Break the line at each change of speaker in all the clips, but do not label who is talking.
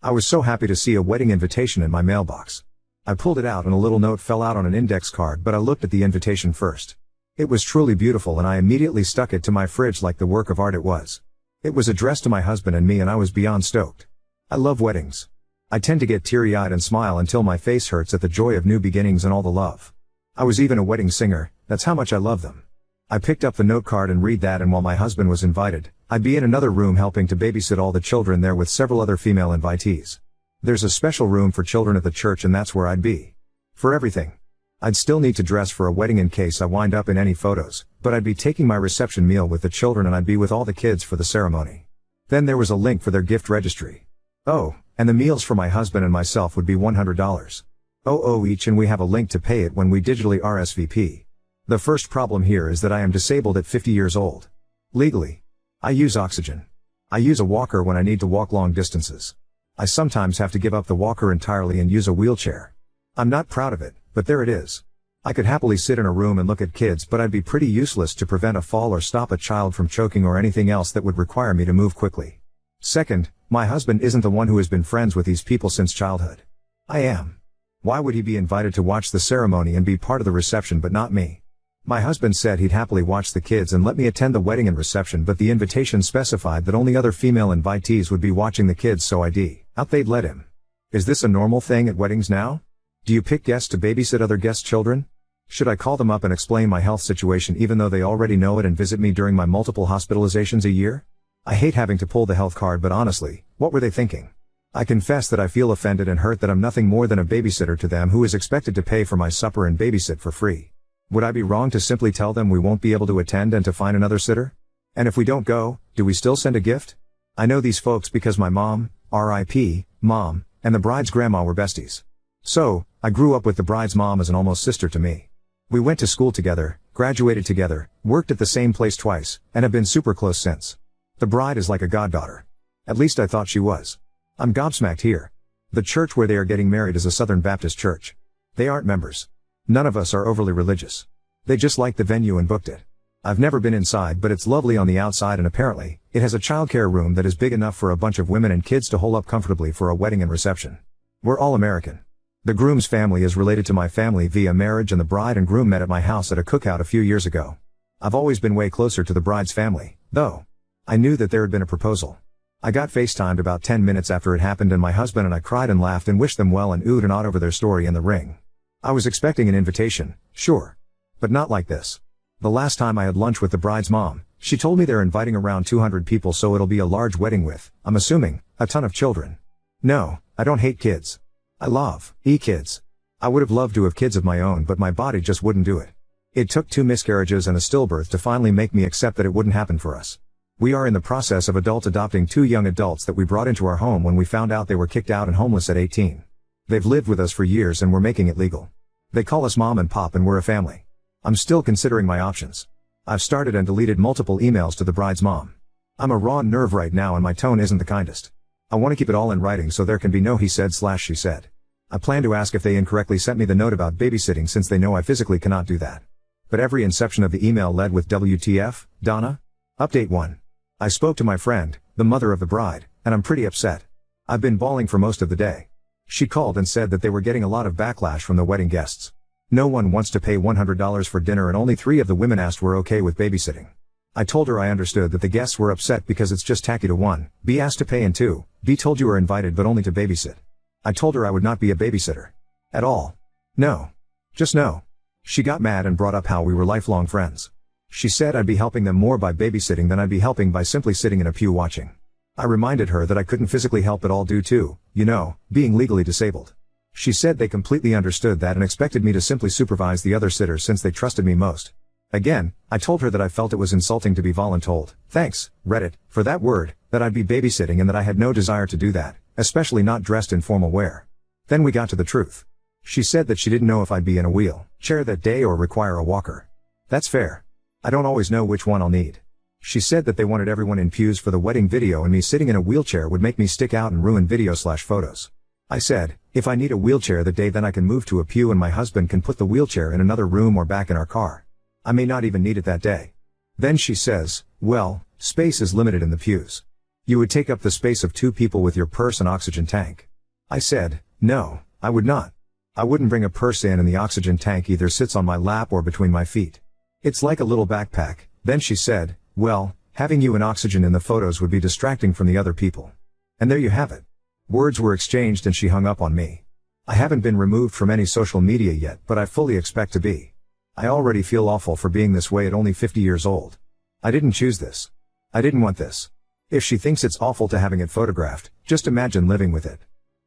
I was so happy to see a wedding invitation in my mailbox. I pulled it out and a little note fell out on an index card, but I looked at the invitation first. It was truly beautiful and I immediately stuck it to my fridge like the work of art it was. It was addressed to my husband and me and I was beyond stoked. I love weddings. I tend to get teary-eyed and smile until my face hurts at the joy of new beginnings and all the love. I was even a wedding singer, that's how much I love them. I picked up the note card and read that, and while my husband was invited, I'd be in another room helping to babysit all the children there with several other female invitees. There's a special room for children at the church and that's where I'd be. For everything. I'd still need to dress for a wedding in case I wind up in any photos, but I'd be taking my reception meal with the children and I'd be with all the kids for the ceremony. Then there was a link for their gift registry. Oh, and the meals for my husband and myself would be $100. Each, and we have a link to pay it when we digitally RSVP. The first problem here is that I am disabled at 50 years old. Legally. I use oxygen. I use a walker when I need to walk long distances. I sometimes have to give up the walker entirely and use a wheelchair. I'm not proud of it, but there it is. I could happily sit in a room and look at kids, but I'd be pretty useless to prevent a fall or stop a child from choking or anything else that would require me to move quickly. Second, my husband isn't the one who has been friends with these people since childhood. I am. Why would he be invited to watch the ceremony and be part of the reception but not me? My husband said he'd happily watch the kids and let me attend the wedding and reception, but the invitation specified that only other female invitees would be watching the kids, so they'd let him. Is this a normal thing at weddings now? Do you pick guests to babysit other guests' children? Should I call them up and explain my health situation even though they already know it and visit me during my multiple hospitalizations a year? I hate having to pull the health card, but honestly, what were they thinking? I confess that I feel offended and hurt that I'm nothing more than a babysitter to them who is expected to pay for my supper and babysit for free. Would I be wrong to simply tell them we won't be able to attend and to find another sitter? And if we don't go, do we still send a gift? I know these folks because my mom, R.I.P., mom, and the bride's grandma were besties. So, I grew up with the bride's mom as an almost sister to me. We went to school together, graduated together, worked at the same place twice, and have been super close since. The bride is like a goddaughter. At least I thought she was. I'm gobsmacked here. The church where they are getting married is a Southern Baptist church. They aren't members. None of us are overly religious. They just liked the venue and booked it. I've never been inside, but it's lovely on the outside, and apparently, it has a childcare room that is big enough for a bunch of women and kids to hole up comfortably for a wedding and reception. We're all American. The groom's family is related to my family via marriage, and the bride and groom met at my house at a cookout a few years ago. I've always been way closer to the bride's family, though. I knew that there had been a proposal. I got FaceTimed about 10 minutes after it happened, and my husband and I cried and laughed and wished them well and oohed and awed over their story in the ring. I was expecting an invitation, sure. But not like this. The last time I had lunch with the bride's mom, she told me they're inviting around 200 people, so it'll be a large wedding with, I'm assuming, a ton of children. No, I don't hate kids. I love kids. I would have loved to have kids of my own, but my body just wouldn't do it. It took 2 miscarriages and a stillbirth to finally make me accept that it wouldn't happen for us. We are in the process of adopting 2 young adults that we brought into our home when we found out they were kicked out and homeless at 18. They've lived with us for years and we're making it legal. They call us mom and pop and we're a family. I'm still considering my options. I've started and deleted multiple emails to the bride's mom. I'm a raw nerve right now and my tone isn't the kindest. I want to keep it all in writing so there can be no he said/she said. I plan to ask if they incorrectly sent me the note about babysitting since they know I physically cannot do that. But every inception of the email led with WTF, Donna? Update 1. I spoke to my friend, the mother of the bride, and I'm pretty upset. I've been bawling for most of the day. She called and said that they were getting a lot of backlash from the wedding guests. No one wants to pay $100 for dinner and only 3 of the women asked were okay with babysitting. I told her I understood that the guests were upset because it's just tacky to 1, be asked to pay, and 2, be told you are invited but only to babysit. I told her I would not be a babysitter. At all. No. Just no. She got mad and brought up how we were lifelong friends. She said I'd be helping them more by babysitting than I'd be helping by simply sitting in a pew watching. I reminded her that I couldn't physically help at all due to, being legally disabled. She said they completely understood that and expected me to simply supervise the other sitters since they trusted me most. Again, I told her that I felt it was insulting to be voluntold, thanks, Reddit, for that word, that I'd be babysitting and that I had no desire to do that, especially not dressed in formal wear. Then we got to the truth. She said that she didn't know if I'd be in a wheelchair that day or require a walker. That's fair. I don't always know which one I'll need. She said that they wanted everyone in pews for the wedding video and me sitting in a wheelchair would make me stick out and ruin video/photos. I said, if I need a wheelchair that day then I can move to a pew and my husband can put the wheelchair in another room or back in our car. I may not even need it that day. Then she says, well, space is limited in the pews. You would take up the space of 2 people with your purse and oxygen tank. I said, no, I would not. I wouldn't bring a purse in, and the oxygen tank either sits on my lap or between my feet. It's like a little backpack. Then she said, well, having you and oxygen in the photos would be distracting from the other people. And there you have it. Words were exchanged and she hung up on me. I haven't been removed from any social media yet, but I fully expect to be. I already feel awful for being this way at only 50 years old. I didn't choose this. I didn't want this. If she thinks it's awful to having it photographed, just imagine living with it.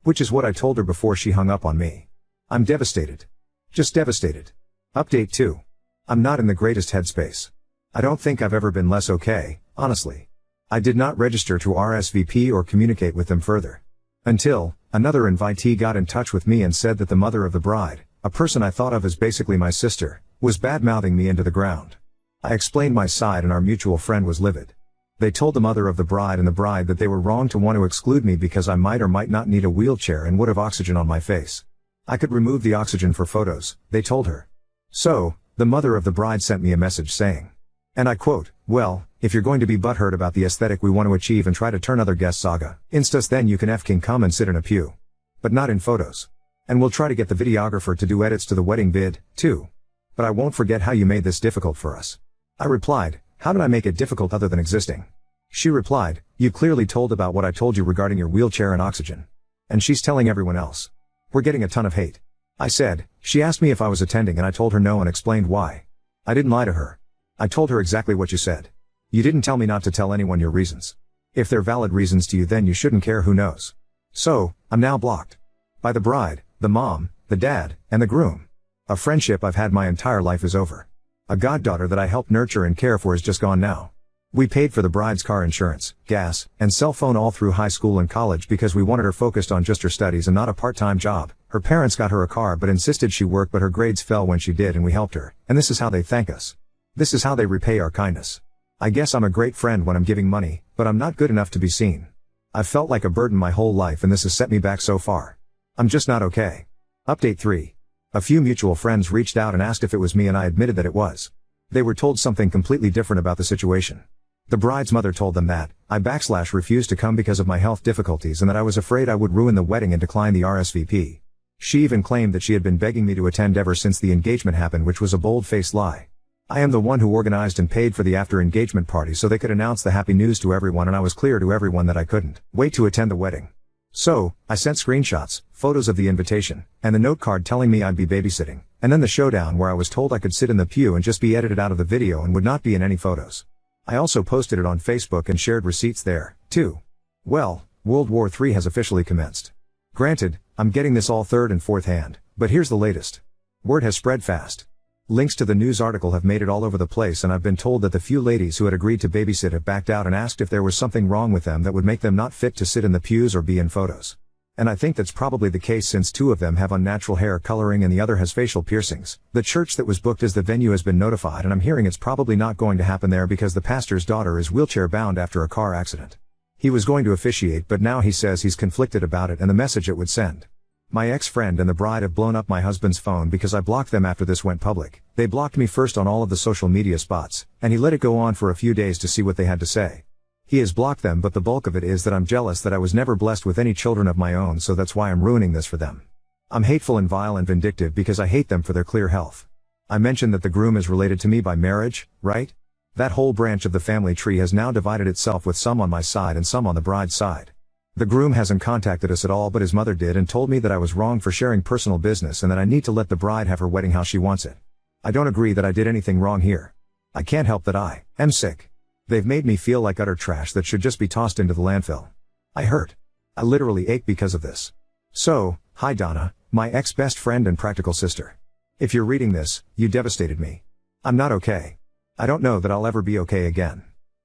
Which is what I told her before she hung up on me. I'm devastated. Just devastated. Update 2. I'm not in the greatest headspace. I don't think I've ever been less okay, honestly. I did not register to RSVP or communicate with them further. Until, another invitee got in touch with me and said that the mother of the bride, a person I thought of as basically my sister, was bad-mouthing me into the ground. I explained my side and our mutual friend was livid. They told the mother of the bride and the bride that they were wrong to want to exclude me because I might or might not need a wheelchair and would have oxygen on my face. I could remove the oxygen for photos, they told her. So, the mother of the bride sent me a message saying, and I quote, well, if you're going to be butthurt about the aesthetic we want to achieve and try to turn other guests saga, instas, then you can fking come and sit in a pew. But not in photos. And we'll try to get the videographer to do edits to the wedding vid, too. But I won't forget how you made this difficult for us. I replied, how did I make it difficult other than existing? She replied, you clearly told about what I told you regarding your wheelchair and oxygen. And she's telling everyone else. We're getting a ton of hate. I said, she asked me if I was attending and I told her no and explained why. I didn't lie to her. I told her exactly what you said. You didn't tell me not to tell anyone your reasons. If they're valid reasons to you, then you shouldn't care, who knows. So, I'm now blocked. By the bride, the mom, the dad, and the groom. A friendship I've had my entire life is over. A goddaughter that I helped nurture and care for is just gone now. We paid for the bride's car insurance, gas, and cell phone all through high school and college because we wanted her focused on just her studies and not a part-time job. Her parents got her a car but insisted she work, but her grades fell when she did and we helped her. And this is how they thank us. This is how they repay our kindness. I guess I'm a great friend when I'm giving money, but I'm not good enough to be seen. I've felt like a burden my whole life and this has set me back so far. I'm just not okay. Update 3. A few mutual friends reached out and asked if it was me and I admitted that it was. They were told something completely different about the situation. The bride's mother told them that I refused to come because of my health difficulties and that I was afraid I would ruin the wedding and decline the RSVP. She even claimed that she had been begging me to attend ever since the engagement happened, which was a bold-faced lie. I am the one who organized and paid for the after-engagement party so they could announce the happy news to everyone, and I was clear to everyone that I couldn't wait to attend the wedding. So, I sent screenshots, photos of the invitation, and the note card telling me I'd be babysitting, and then the showdown where I was told I could sit in the pew and just be edited out of the video and would not be in any photos. I also posted it on Facebook and shared receipts there, too. Well, World War III has officially commenced. Granted, I'm getting this all third and fourth hand, but here's the latest. Word has spread fast. Links to the news article have made it all over the place, and I've been told that the few ladies who had agreed to babysit have backed out and asked if there was something wrong with them that would make them not fit to sit in the pews or be in photos. And I think that's probably the case since 2 of them have unnatural hair coloring and the other has facial piercings. The church that was booked as the venue has been notified, and I'm hearing it's probably not going to happen there because the pastor's daughter is wheelchair bound after a car accident. He was going to officiate, but now he says he's conflicted about it and the message it would send. My ex-friend and the bride have blown up my husband's phone because I blocked them after this went public. They blocked me first on all of the social media spots, and he let it go on for a few days to see what they had to say. He has blocked them, but the bulk of it is that I'm jealous that I was never blessed with any children of my own, so that's why I'm ruining this for them. I'm hateful and vile and vindictive because I hate them for their clear health. I mentioned that the groom is related to me by marriage, right? That whole branch of the family tree has now divided itself with some on my side and some on the bride's side. The groom hasn't contacted us at all, but his mother did and told me that I was wrong for sharing personal business and that I need to let the bride have her wedding how she wants it. I don't agree that I did anything wrong here. I can't help that I am sick. They've made me feel like utter trash that should just be tossed into the landfill. I hurt. I literally ache because of this. So, hi Donna, my ex-best friend and practical sister. If you're reading this, you devastated me. I'm not okay. I don't know that I'll ever be okay again.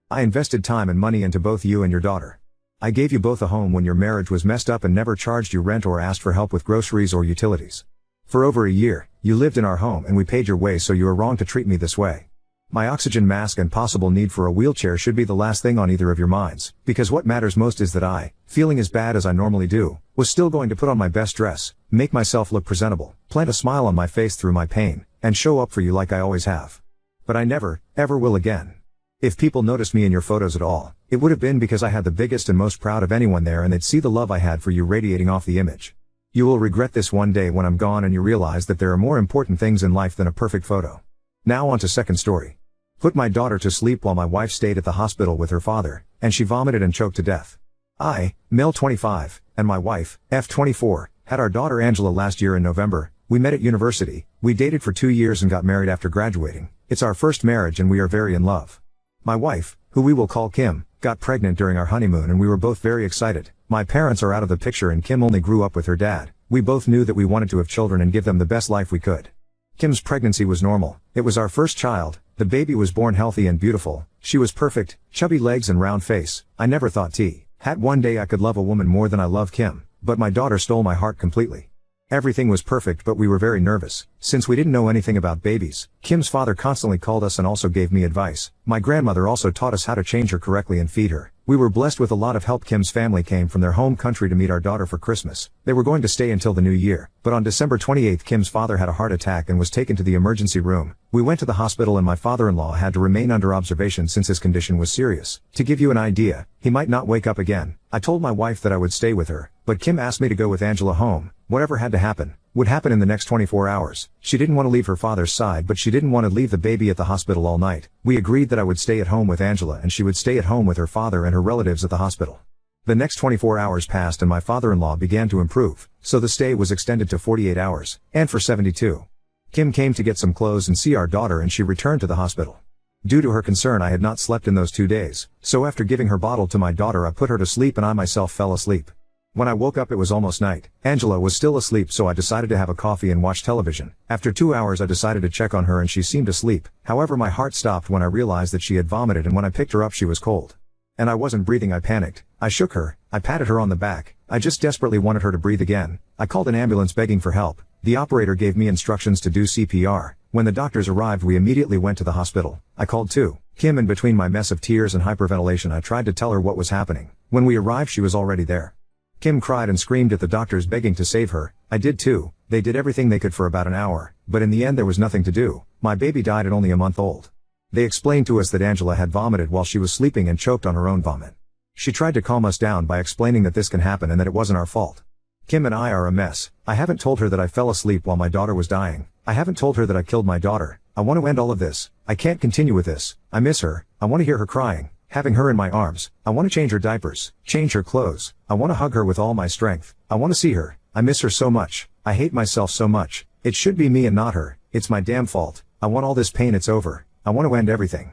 I invested time and money into both you and your daughter. I gave you both a home when your marriage was messed up and never charged you rent or asked for help with groceries or utilities. For over a year, you lived in our home and we paid your way, so you are wrong to treat me this way. My oxygen mask and possible need for a wheelchair should be the last thing on either of your minds, because what matters most is that I, feeling as bad as I normally do, was still going to put on my best dress, make myself look presentable, plant a smile on my face through my pain, and show up for you like I always have. But I never, ever will again. If people noticed me in your photos at all, it would have been because I had the biggest and most proud of anyone there, and they'd see the love I had for you radiating off the image. You will regret this one day when I'm gone and you realize that there are more important things in life than a perfect photo. Now on to second story. Put my daughter to sleep while my wife stayed at the hospital with her father, and she vomited and choked to death. I, male 25, and my wife, F 24, had our daughter Angela last year in November. We met at university, we dated for 2 years and got married after graduating. It's our first marriage and we are very in love. My wife, who we will call Kim, got pregnant during our honeymoon and we were both very excited. My parents are out of the picture and Kim only grew up with her dad. We both knew that we wanted to have children and give them the best life we could. Kim's pregnancy was normal. It was our first child. The baby was born healthy and beautiful. She was perfect, chubby legs and round face. I never thought had one day I could love a woman more than I love Kim, but my daughter stole my heart completely. Everything was perfect, but we were very nervous. Since we didn't know anything about babies, Kim's father constantly called us and also gave me advice. My grandmother also taught us how to change her correctly and feed her. We were blessed with a lot of help. Kim's family came from their home country to meet our daughter for Christmas. They were going to stay until the new year, but on December 28th Kim's father had a heart attack and was taken to the emergency room. We went to the hospital and my father-in-law had to remain under observation since his condition was serious. To give you an idea, he might not wake up again. I told my wife that I would stay with her, but Kim asked me to go with Angela home. Whatever had to happen, would happen in the next 24 hours. She didn't want to leave her father's side, but she didn't want to leave the baby at the hospital all night. We agreed that I would stay at home with Angela and she would stay at home with her father and her relatives at the hospital. The next 24 hours passed and my father-in-law began to improve, so the stay was extended to 48 hours, and for 72. Kim came to get some clothes and see our daughter and she returned to the hospital. Due to her concern I had not slept in those 2 days, so after giving her bottle to my daughter I put her to sleep and I myself fell asleep. When I woke up it was almost night. Angela was still asleep, so I decided to have a coffee and watch television. After 2 hours I decided to check on her and she seemed asleep. However, my heart stopped when I realized that she had vomited, and when I picked her up she was cold. And I wasn't breathing. I panicked. I shook her. I patted her on the back. I just desperately wanted her to breathe again. I called an ambulance begging for help. The operator gave me instructions to do CPR. When the doctors arrived we immediately went to the hospital. I called too. Kim, and between my mess of tears and hyperventilation I tried to tell her what was happening. When we arrived she was already there. Kim cried and screamed at the doctors begging to save her. I did too. They did everything they could for about an hour, but in the end there was nothing to do. My baby died at only a month old. They explained to us that Angela had vomited while she was sleeping and choked on her own vomit. She tried to calm us down by explaining that this can happen and that it wasn't our fault. Kim and I are a mess. I haven't told her that I fell asleep while my daughter was dying. I haven't told her that I killed my daughter. I want to end all of this. I can't continue with this. I miss her. I want to hear her crying. Having her in my arms. I want to change her diapers, change her clothes. I want to hug her with all my strength. I want to see her. I miss her so much. I hate myself so much. It should be me and not her. It's my damn fault. I want all this pain. It's over. I want to end everything.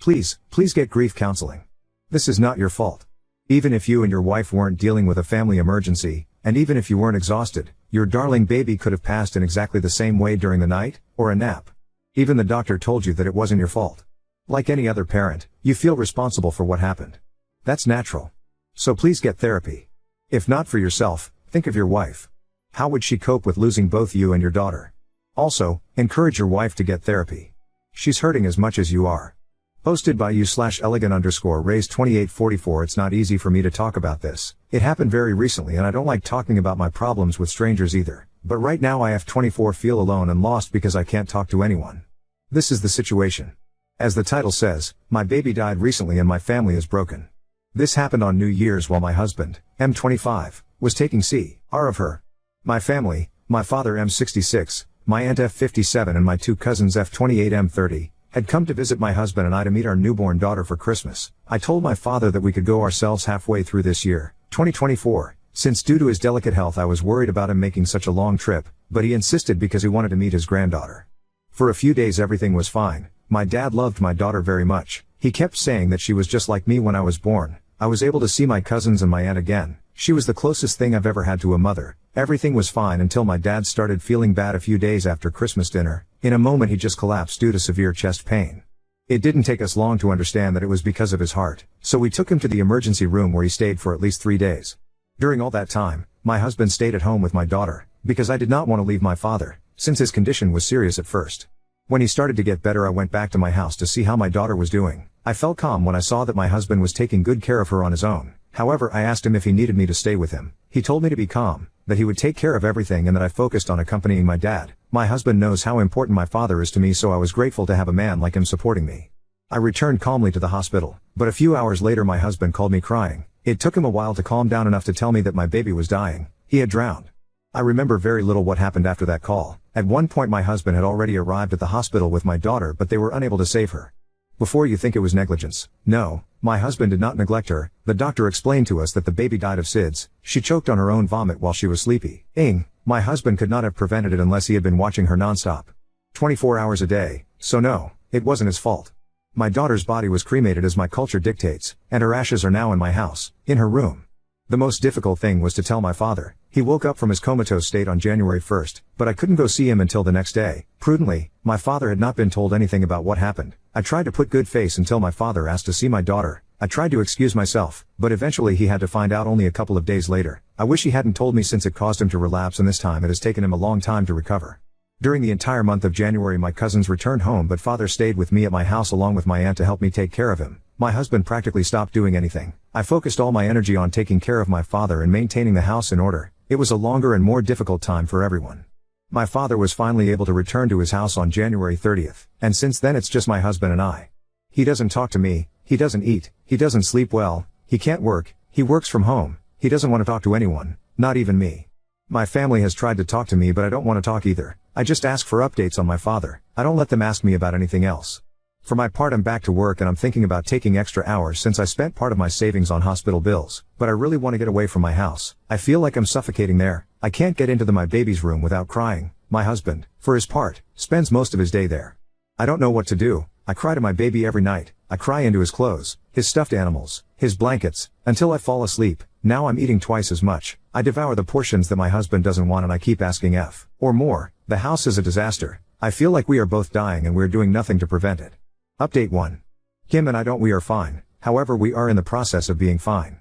Please get grief counseling. This is not your fault. Even if you and your wife weren't dealing with a family emergency, and even if you weren't exhausted, your darling baby could have passed in exactly the same way during the night, or a nap. Even the doctor told you that it wasn't your fault. Like any other parent, you feel responsible for what happened. That's natural. So please get therapy. If not for yourself, think of your wife. How would she cope with losing both you and your daughter? Also, encourage your wife to get therapy. She's hurting as much as you are. Posted by you/elegant_raised2844. It's not easy for me to talk about this. It happened very recently and I don't like talking about my problems with strangers either. But right now I F24 feel alone and lost because I can't talk to anyone. This is the situation. As the title says, my baby died recently and my family is broken. This happened on New Year's while my husband, M25, was taking care of her. My family, my father M66, my aunt F57 and my 2 cousins F28 M30, had come to visit my husband and I to meet our newborn daughter for Christmas. I told my father that we could go ourselves halfway through this year, 2024, since due to his delicate health I was worried about him making such a long trip, but he insisted because he wanted to meet his granddaughter. For a few days everything was fine. My dad loved my daughter very much. He kept saying that she was just like me when I was born. I was able to see my cousins and my aunt again. She was the closest thing I've ever had to a mother. Everything was fine until my dad started feeling bad a few days after Christmas dinner. In a moment he just collapsed due to severe chest pain. It didn't take us long to understand that it was because of his heart, so we took him to the emergency room where he stayed for at least 3 days. During all that time, my husband stayed at home with my daughter, because I did not want to leave my father, since his condition was serious at first. When he started to get better I went back to my house to see how my daughter was doing. I felt calm when I saw that my husband was taking good care of her on his own. However, I asked him if he needed me to stay with him. He told me to be calm, that he would take care of everything and that I focused on accompanying my dad. My husband knows how important my father is to me, so I was grateful to have a man like him supporting me. I returned calmly to the hospital, but a few hours later my husband called me crying. It took him a while to calm down enough to tell me that my baby was dying. He had drowned. I remember very little what happened after that call. At one point my husband had already arrived at the hospital with my daughter, but they were unable to save her. Before you think it was negligence, no, my husband did not neglect her. The doctor explained to us that the baby died of SIDS. She choked on her own vomit while she was sleepy. My husband could not have prevented it unless he had been watching her nonstop. 24 hours a day, so no, it wasn't his fault. My daughter's body was cremated as my culture dictates, and her ashes are now in my house, in her room. The most difficult thing was to tell my father. He woke up from his comatose state on January 1st, but I couldn't go see him until the next day. Prudently, my father had not been told anything about what happened. I tried to put good face until my father asked to see my daughter. I tried to excuse myself, but eventually he had to find out only a couple of days later. I wish he hadn't told me since it caused him to relapse, and this time it has taken him a long time to recover. During the entire month of January my cousins returned home, but father stayed with me at my house along with my aunt to help me take care of him. My husband practically stopped doing anything. I focused all my energy on taking care of my father and maintaining the house in order. It was a longer and more difficult time for everyone. My father was finally able to return to his house on January 30th, and since then it's just my husband and I. He doesn't talk to me, he doesn't eat, he doesn't sleep well, he can't work, he works from home, he doesn't want to talk to anyone, not even me. My family has tried to talk to me, but I don't want to talk either. I just ask for updates on my father. I don't let them ask me about anything else. For my part, I'm back to work and I'm thinking about taking extra hours since I spent part of my savings on hospital bills, but I really want to get away from my house. I feel like I'm suffocating there. I can't get into my baby's room without crying. My husband, for his part, spends most of his day there. I don't know what to do. I cry to my baby every night. I cry into his clothes, his stuffed animals, his blankets, until I fall asleep. Now I'm eating twice as much. I devour the portions that my husband doesn't want and I keep asking or more. The house is a disaster. I feel like we are both dying and we're doing nothing to prevent it. Update 1. Kim and we are fine, however we are in the process of being fine.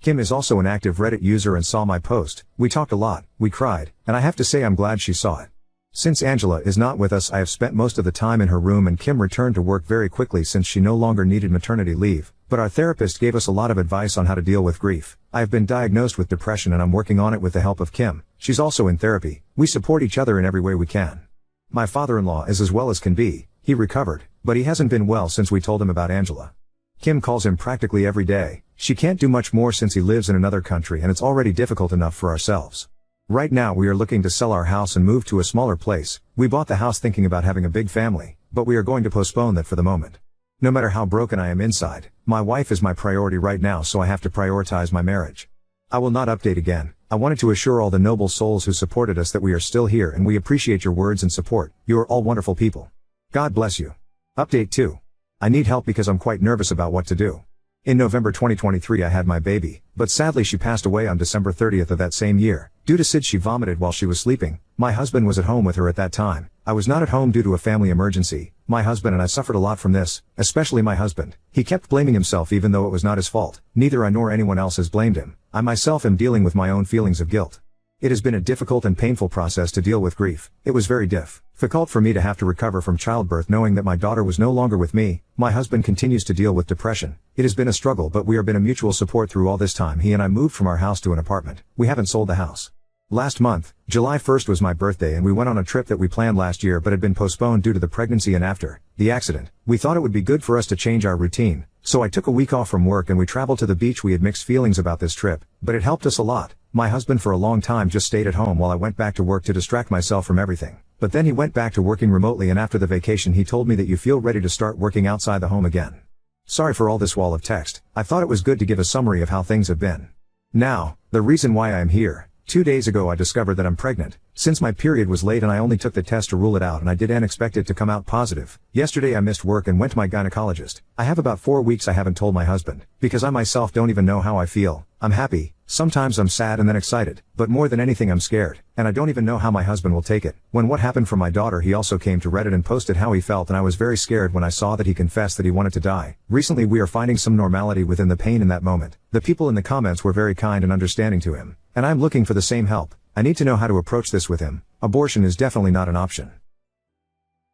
Kim is also an active Reddit user and saw my post. We talked a lot, we cried, and I have to say I'm glad she saw it. Since Angela is not with us, I have spent most of the time in her room, and Kim returned to work very quickly since she no longer needed maternity leave, but our therapist gave us a lot of advice on how to deal with grief. I have been diagnosed with depression and I'm working on it with the help of Kim. She's also in therapy. We support each other in every way we can. My father-in-law is as well as can be. He recovered, but he hasn't been well since we told him about Angela. Kim calls him practically every day. She can't do much more since he lives in another country and it's already difficult enough for ourselves. Right now we are looking to sell our house and move to a smaller place. We bought the house thinking about having a big family, but we are going to postpone that for the moment. No matter how broken I am inside, my wife is my priority right now, so I have to prioritize my marriage. I will not update again. I wanted to assure all the noble souls who supported us that we are still here and we appreciate your words and support. You are all wonderful people. God bless you. Update 2. I need help because I'm quite nervous about what to do. In November 2023 I had my baby, but sadly she passed away on December 30th of that same year. Due to SIDS she vomited while she was sleeping. My husband was at home with her at that time. I was not at home due to a family emergency. My husband and I suffered a lot from this, especially my husband. He kept blaming himself even though it was not his fault. Neither I nor anyone else has blamed him. I myself am dealing with my own feelings of guilt. It has been a difficult and painful process to deal with grief. It was very difficult for me to have to recover from childbirth knowing that my daughter was no longer with me. My husband continues to deal with depression. It has been a struggle, but we have been a mutual support through all this time. He and I moved from our house to an apartment. We haven't sold the house. Last month, July 1st was my birthday and we went on a trip that we planned last year but had been postponed due to the pregnancy and after the accident. We thought it would be good for us to change our routine, so I took a week off from work and we traveled to the beach. We had mixed feelings about this trip, but it helped us a lot. My husband for a long time just stayed at home while I went back to work to distract myself from everything. But then he went back to working remotely, and after the vacation he told me that you feel ready to start working outside the home again. Sorry for all this wall of text. I thought it was good to give a summary of how things have been. Now, the reason why I am here. 2 days ago I discovered that I'm pregnant. Since my period was late and I only took the test to rule it out and I didn't expect it to come out positive. Yesterday I missed work and went to my gynecologist. I have about 4 weeks I haven't told my husband, because I myself don't even know how I feel. I'm happy, sometimes I'm sad and then excited, but more than anything I'm scared, and I don't even know how my husband will take it. When what happened for my daughter, he also came to Reddit and posted how he felt, and I was very scared when I saw that he confessed that he wanted to die. Recently we are finding some normality within the pain in that moment. The people in the comments were very kind and understanding to him, and I'm looking for the same help. I need to know how to approach this with him. Abortion is definitely not an option.